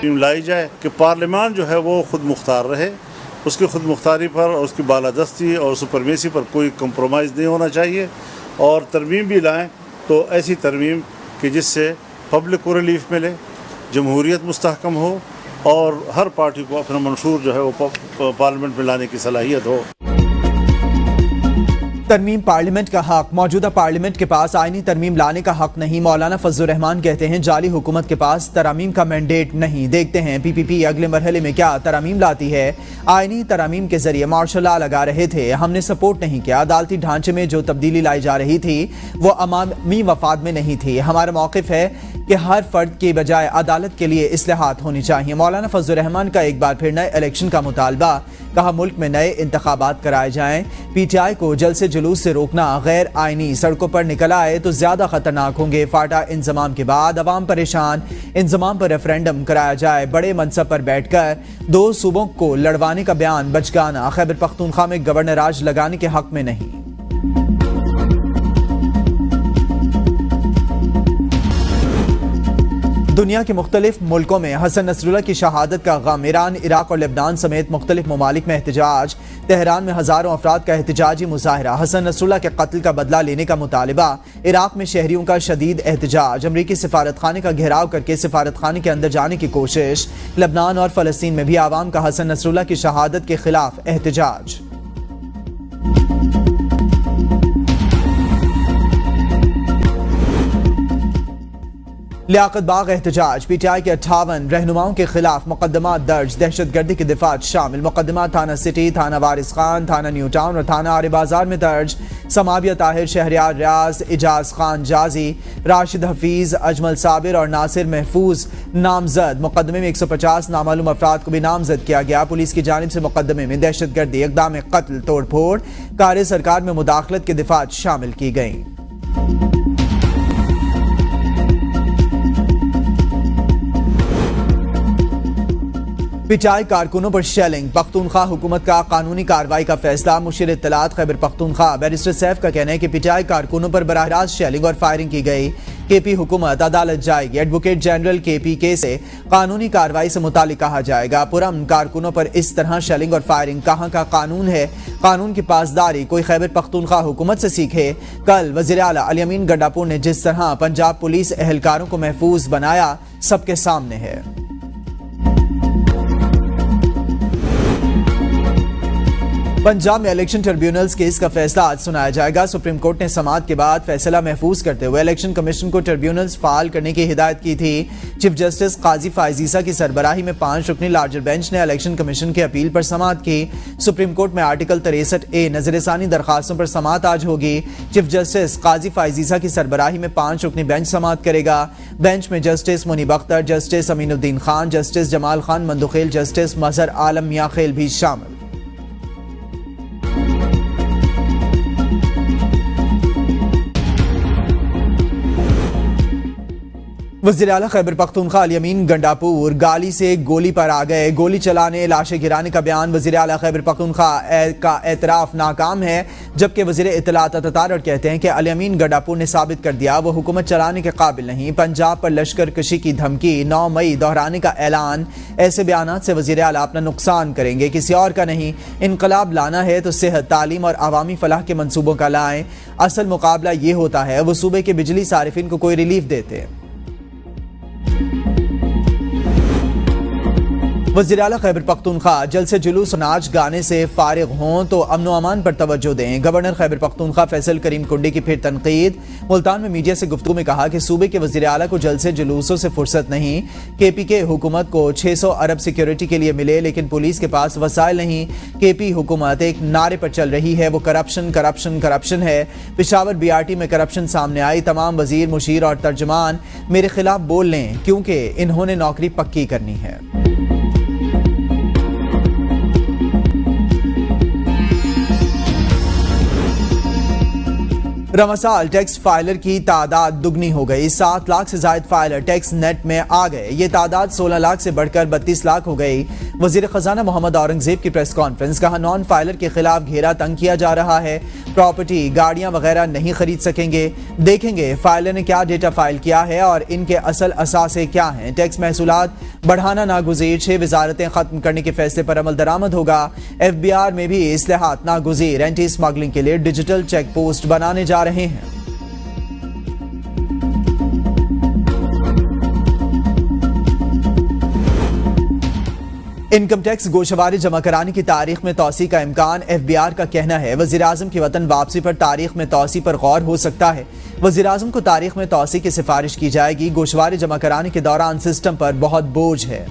لائی جائے کہ پارلیمان جو ہے وہ خود مختار رہے، اس کی خود مختاری پر اور اس کی بالادستی اور سپرمیسی پر کوئی کمپرومائز نہیں ہونا چاہیے، اور ترمیم بھی لائیں تو ایسی ترمیم کہ جس سے پبلک کو ریلیف ملے، جمہوریت مستحکم ہو اور ہر پارٹی کو اپنا منشور جو ہے وہ پارلیمنٹ میں لانے کی صلاحیت ہو۔ ترمیم پارلیمنٹ کا حق، موجودہ پارلیمنٹ کے پاس آئینی ترمیم لانے کا حق نہیں۔ مولانا فضل الرحمان کہتے ہیں جعلی حکومت کے پاس ترامیم کا مینڈیٹ نہیں۔ دیکھتے ہیں پی پی پی اگلے مرحلے میں کیا ترامیم لاتی ہے۔ آئینی ترامیم کے ذریعے مارشل لا لگا رہے تھے، ہم نے سپورٹ نہیں کیا۔ عدالتی ڈھانچے میں جو تبدیلی لائی جا رہی تھی وہ عوامی مفاد میں نہیں تھی۔ ہمارا موقف ہے کہ ہر فرد کے بجائے عدالت کے لیے اصلاحات ہونی چاہیے۔ مولانا فضل الرحمان کا ایک بار پھر نئے الیکشن کا مطالبہ، کہا ملک میں نئے انتخابات کرائے جائیں۔ پی ٹی آئی کو جلد سے جلوس سے روکنا غیر آئینی، سڑکوں پر نکل آئے تو زیادہ خطرناک ہوں گے۔ فاٹا انضمام کے بعد عوام پریشان، انضمام پر ریفرینڈم کرایا جائے۔ بڑے منصب پر بیٹھ کر دو صوبوں کو لڑوانے کا بیان بچگانا، خیبر پختونخوا میں گورنر راج لگانے کے حق میں نہیں۔ دنیا کے مختلف ملکوں میں حسن نصراللہ کی شہادت کا غم، ایران، عراق اور لبنان سمیت مختلف ممالک میں احتجاج۔ تہران میں ہزاروں افراد کا احتجاجی مظاہرہ، حسن نصراللہ کے قتل کا بدلہ لینے کا مطالبہ۔ عراق میں شہریوں کا شدید احتجاج، امریکی سفارت خانے کا گھیراؤ کر کے سفارت خانے کے اندر جانے کی کوشش۔ لبنان اور فلسطین میں بھی عوام کا حسن نصراللہ کی شہادت کے خلاف احتجاج۔ لیاقت باغ احتجاج، پی ٹی آئی کے 58 رہنماؤں کے خلاف مقدمات درج، دہشت گردی کے دفعات شامل۔ مقدمات تھانہ سٹی، تھانہ وارث خان، تھانہ نیو ٹاؤن اور تھانہ آرے بازار میں درج۔ سماویہ طاہر، شہریار ریاض، اجاز خان جازی، راشد حفیظ، اجمل صابر اور ناصر محفوظ نامزد۔ مقدمے میں 150 نامعلوم افراد کو بھی نامزد کیا گیا۔ پولیس کی جانب سے مقدمے میں دہشت گردی، اقدام قتل، توڑ پھوڑ، کار سرکار میں مداخلت کے دفعات شامل کی گئیں۔ پی ٹی آئی کارکنوں پر شیلنگ، پختونخوا حکومت کا قانونی کارروائی کا فیصلہ۔ مشیر اطلاعات خیبر پختونخوا بیرسٹر سیف کا کہنا ہے کہ پی ٹی آئی کارکنوں پر براہ راست شیلنگ اور فائرنگ کی گئی۔ کے پی حکومت عدالت جائے گی، ایڈوکیٹ جنرل کے پی کے سے قانونی کارروائی سے متعلق کہا جائے گا۔ پرامن کارکنوں پر اس طرح شیلنگ اور فائرنگ کہاں کا قانون ہے؟ قانون کی پاسداری کوئی خیبر پختونخوا حکومت سے سیکھے۔ کل وزیر اعلیٰ الیمین گنڈاپور نے جس طرح پنجاب پولیس اہلکاروں کو محفوظ بنایا سب کے سامنے ہے۔ پنجاب میں الیکشن ٹریبیونلز کیس کا فیصلہ آج سنایا جائے گا۔ سپریم کورٹ نے سماعت کے بعد فیصلہ محفوظ کرتے ہوئے الیکشن کمیشن کو ٹریبیونلز فعال کرنے کی ہدایت کی تھی۔ چیف جسٹس قاضی فائز عیسیٰ کی سربراہی میں 5 رکنی لارجر بینچ نے الیکشن کمیشن کی اپیل پر سماعت کی۔ سپریم کورٹ میں آرٹیکل 63A نظر ثانی درخواستوں پر سماعت آج ہوگی۔ چیف جسٹس قاضی فائز عیسیٰ کی سربراہی میں 5 رکنی بینچ سماعت کرے گا۔ بینچ میں جسٹس منیب اختر، جسٹس امین الدین خان، جسٹس جمال خان مندوخیل، جسٹس مظہر عالم میاں خیل بھی شامل۔ وزیر اعلیٰ خیبر پختونخوا الیمین گنڈاپور گالی سے گولی پر آ گئے، گولی چلانے، لاشیں گرانے کا بیان۔ وزیر اعلیٰ خیبر پختونخوا کا اعتراف ناکام ہے، جبکہ وزیر اطلاعات عطا کہتے ہیں کہ الیمین گنڈاپور نے ثابت کر دیا وہ حکومت چلانے کے قابل نہیں۔ پنجاب پر لشکر کشی کی دھمکی، 9 مئی دہرانے کا اعلان۔ ایسے بیانات سے وزیر اعلیٰ اپنا نقصان کریں گے، کسی اور کا نہیں۔ انقلاب لانا ہے تو صحت، تعلیم اور عوامی فلاح کے منصوبوں کا لائیں۔ اصل مقابلہ یہ ہوتا ہے وہ صوبے کے بجلی صارفین کو کوئی ریلیف دیتے۔ وزیر اعلیٰ خیبر پختونخوا جلد سے جلوس و ناچ گانے سے فارغ ہوں تو امن و امان پر توجہ دیں۔ گورنر خیبر پختونخوا فیصل کریم کنڈی کی پھر تنقید۔ ملتان میں میڈیا سے گفتگو میں کہا کہ صوبے کے وزیر اعلیٰ کو جلد سے جلوسوں سے فرصت نہیں۔ کے پی کے حکومت کو 600 ارب سیکیورٹی کے لیے ملے لیکن پولیس کے پاس وسائل نہیں۔ کے پی حکومت ایک نعرے پر چل رہی ہے، وہ کرپشن کرپشن کرپشن ہے۔ پشاور بی آر ٹی میں کرپشن سامنے آئی، تمام وزیر، مشیر اور ترجمان میرے خلاف بول لیں کیونکہ انہوں نے نوکری پکی کرنی ہے۔ रमसाल टैक्स फाइलर की तादाद दुगनी हो गई। 7 लाख से ज्यादा फाइलर टैक्स नेट में आ गए। ये तादाद 16 लाख से बढ़कर 32 लाख हो गई। वजीर खजाना मोहम्मद औरंगजेब की प्रेस कॉन्फ्रेंस, कहा नॉन फाइलर के खिलाफ घेरा तंग किया जा रहा है। प्रॉपर्टी, गाड़ियां वगैरह नहीं खरीद सकेंगे। देखेंगे फाइलर ने क्या डेटा फाइल किया है और इनके असल असासे क्या हैं। टैक्स महसूलात बढ़ाना नागुज़ीर, 6 वजारतें खत्म करने के फैसले पर अमल दरामद होगा। FBR में भी इस्लाहात नागुज़ीर, एंटी स्मगलिंग के लिए डिजिटल चेक पोस्ट बनाने जा रहे हैं। इनकम टैक्स गोशवारी जमा कराने की तारीख में तौसी का इम्कान। FBR का कहना है वज़ीर आज़म की वतन वापसी पर तारीख में तौसी पर गौर हो सकता है। वज़ीर आज़म को तारीख में तौसी की सिफारिश की जाएगी। गोशवारी जमा कराने के दौरान सिस्टम पर बहुत बोझ है।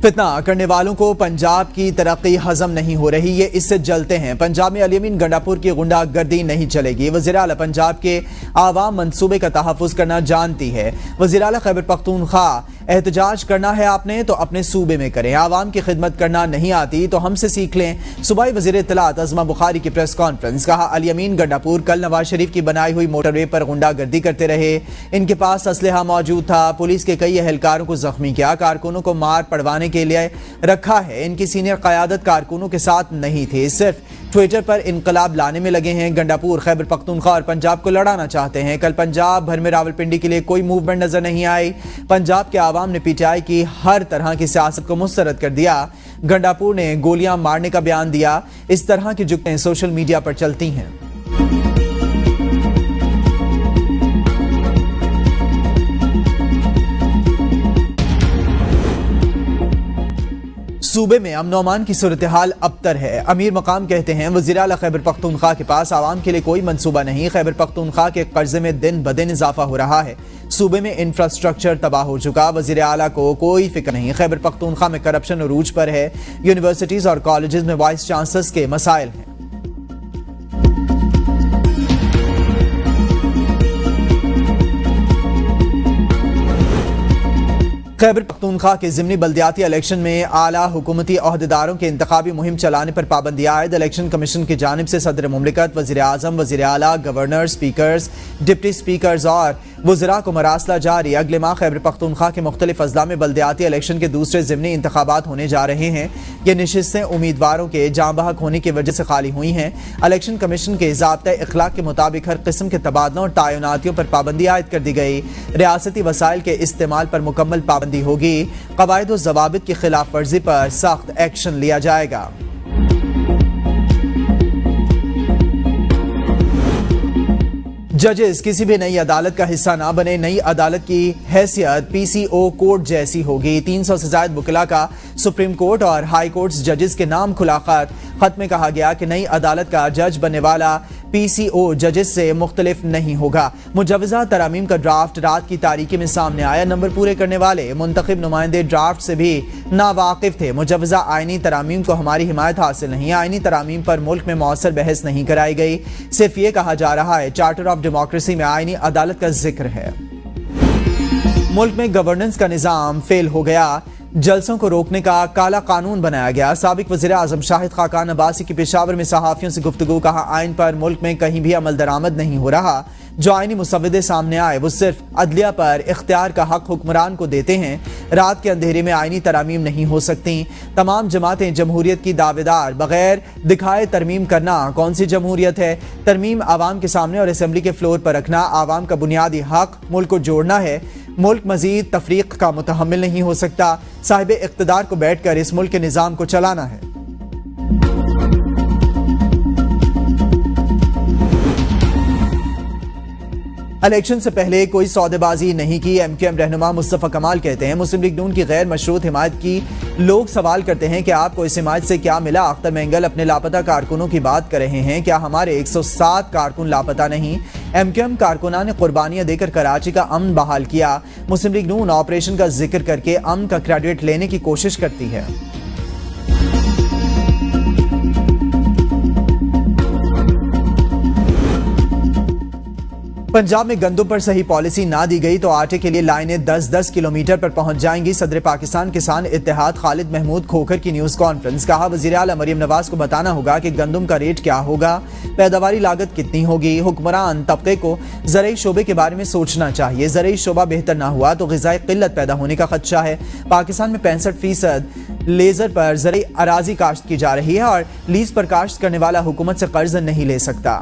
फितना करने वालों को पंजाब की तरक्की हजम नहीं हो रही, ये इससे जलते हैं। पंजाब में अल-यमीन गंडापुर की गुंडागर्दी नहीं चलेगी। वज़ीर आला पंजाब के आवाम मंसूबे का तहफ़्फ़ुज़ करना जानती है। वज़ीर आला खैबर पख्तूनख्वा, एहतजाज करना है आपने तो अपने सूबे में करें, आवाम की खिदमत करना नहीं आती तो हमसे सीख लें। सूबाई वज़ीर इत्तलात अज़मा बुखारी की प्रेस कॉन्फ्रेंस, कहा अल-यमीन गंडापुर कल नवाज शरीफ की बनाई हुई मोटरवे पर गुंडागर्दी करते रहे। इनके पास असलहा मौजूद था। पुलिस के कई अहलकारों को जख्मी किया, कारकुनों को मार पड़वाने के लिए रखा है। इनकी सीनियर क़यादत कारकुनों के साथ नहीं थे, सिर्फ ट्विटर पर इनकलाब लाने में लगे हैं। गंडापुर खैबर पख्तूनख्वा और पंजाब को लड़ाना चाहते हैं। कल पंजाब भर में रावलपिंडी के लिए कोई मूवमेंट नजर नहीं आई। पंजाब के आवाम ने PTI की हर तरह की सियासत को मुस्तरद कर दिया। गंडापुर ने गोलियां मारने का बयान दिया। इस तरह की जुगतें सोशल मीडिया पर चलती हैं। सूबे में अमन अमान की सूरत हाल अबतर है। अमीर मकाम कहते हैं वज़ीर आला खैबर पख्तूनख्वा के पास आवाम के लिए कोई मंसूबा नहीं। खैबर पख्तूनख्वा के कर्जे में दिन ब दिन इजाफा हो रहा है। सूबे में इंफ्रास्ट्रक्चर तबाह हो चुका। वज़ीर आला को कोई फिक्र नहीं। खैबर पख्तूनख्वा में करप्शन अरूज पर है। यूनिवर्सिटीज और कॉलेजेस में वाइस चांसलर्स के मसाइल हैं। खैबर पख्तूनख्वा के ज़िमनी बल्दियाती इलेक्शन में आला हुकूमती ओहदेदारों के इंतखाबी मुहिम चलाने पर पाबंदी आयद। इलेक्शन कमीशन की जानिब से सदर मुमलिकत, वज़ीर आज़म, वज़ीर आला, गवर्नर, स्पीकर्स, डिप्टी स्पीकर्स और वज़रा को मरासला जारी। अगले माह खैबर पख्तूनख्वा के मुख्तलिफ अजला में बल्दियाती इलेक्शन के दूसरे ज़िमनी इंतखाबात होने जा रहे हैं। ये नशिस्तें उम्मीदवारों के जाँ बहक होने की वजह से खाली हुई हैं। इलेक्शन कमीशन के ज़ाब्ता इखलाक के मुताबिक हर किस्म के तबादलों और तयनातियों पर पाबंदी आयद कर दी गई। रियासती वसाइल के इस्तेमाल पर मुकम्मल पाबंदी होगी। क़वाइद व ज़वाबित की खिलाफ वर्जी पर सख्त एक्शन लिया जाएगा। जजेस किसी भी नई अदालत का हिस्सा ना बने। नई अदालत की हैसियत PCO कोर्ट जैसी होगी। 300 से ज्यादा वकीला का सुप्रीम कोर्ट और हाई कोर्ट जजेस के नाम खुला खत में कहा गया कि नई अदालत का जज बनने वाला PCO जजेस से मुख्तलिफ नहीं होगा। मुजवजा तरामीम का ड्राफ्ट रात की तारीकी में सामने आया। नंबर पूरे करने वाले मुंतखब नुमाइंदे ड्राफ्ट से भी नावाकिफ थे। मुजवजा आईनी तरामीम को हमारी हिमायत हासिल नहीं। आईनी तरामीम पर मुल्क में मौसर बहस नहीं कराई गई। सिर्फ ये कहा जा रहा है चार्टर ऑफ डेमोक्रेसी में आईनी अदालत का जिक्र है। मुल्क में गवर्नेंस का निजाम फेल हो गया। जलसों को रोकने का काला कानून बनाया गया। साबिक वज़ीर आज़म शाहिद खाकान अब्बासी की पेशावर में सहाफ़ियों से गुफ्तगू, कहा आइन पर मुल्क में कहीं भी अमल दरामद नहीं हो रहा। जो आइनी मुसव्वदे सामने आए वो सिर्फ अदलिया पर इख्तियार का हक हुक्मरान को देते हैं। रात के अंधेरे में आइनी तरमीम नहीं हो सकती। तमाम जमातें जमहूरियत की दावेदार, बगैर दिखाए तरमीम करना कौन सी जमहूरियत है। तरमीम आवाम के सामने और असम्बली के फ्लोर पर रखना आवाम का बुनियादी हक। मुल्क को जोड़ना है। मुल्क मजीद तफरीक का मुतहम्मिल नहीं हो सकता। साहिब इख्तिदार को बैठ कर इस मुल्क के निज़ाम को चलाना है। इलेक्शन से पहले कोई सौदेबाजी नहीं की। MQM रहनुमा मुस्तफ़ा कमाल कहते हैं मुस्लिम लीग नून की गैर मशरूत हिमायत की। लोग सवाल करते हैं कि आपको इस हिमायत से क्या मिला। अख्तर मेंगल अपने लापता कारकुनों की बात कर रहे हैं, क्या हमारे 107 कारकुन लापता नहीं। MQM कारकुनान ने कुर्बानियां देकर कराची का अमन बहाल किया। मुस्लिम लीग नून ऑपरेशन का जिक्र करके अमन का क्रेडिट लेने की कोशिश करती है। पंजाब में गंदम पर सही पॉलिसी ना दी गई तो आटे के लिए लाइनें 10-10 किलोमीटर पर पहुंच जाएंगी। सदर पाकिस्तान किसान इत्तेहाद खालिद महमूद खोखर की न्यूज कॉन्फ्रेंस। कहा, वज़ीर आला मरियम नवाज को बताना होगा कि गंदम का रेट क्या होगा, पैदावारी लागत कितनी होगी। हुक्मरान तबके को ज़राई शोबे के बारे में सोचना चाहिए। ज़राई शोबा बेहतर ना हुआ तो ग़िज़ाई क़िल्लत पैदा होने का खदशा है। पाकिस्तान में 65% लेज़र पर ज़राई अराज़ी काश्त की जा रही है और लीज पर काश्त करने वाला हुकूमत से कर्ज नहीं ले सकता।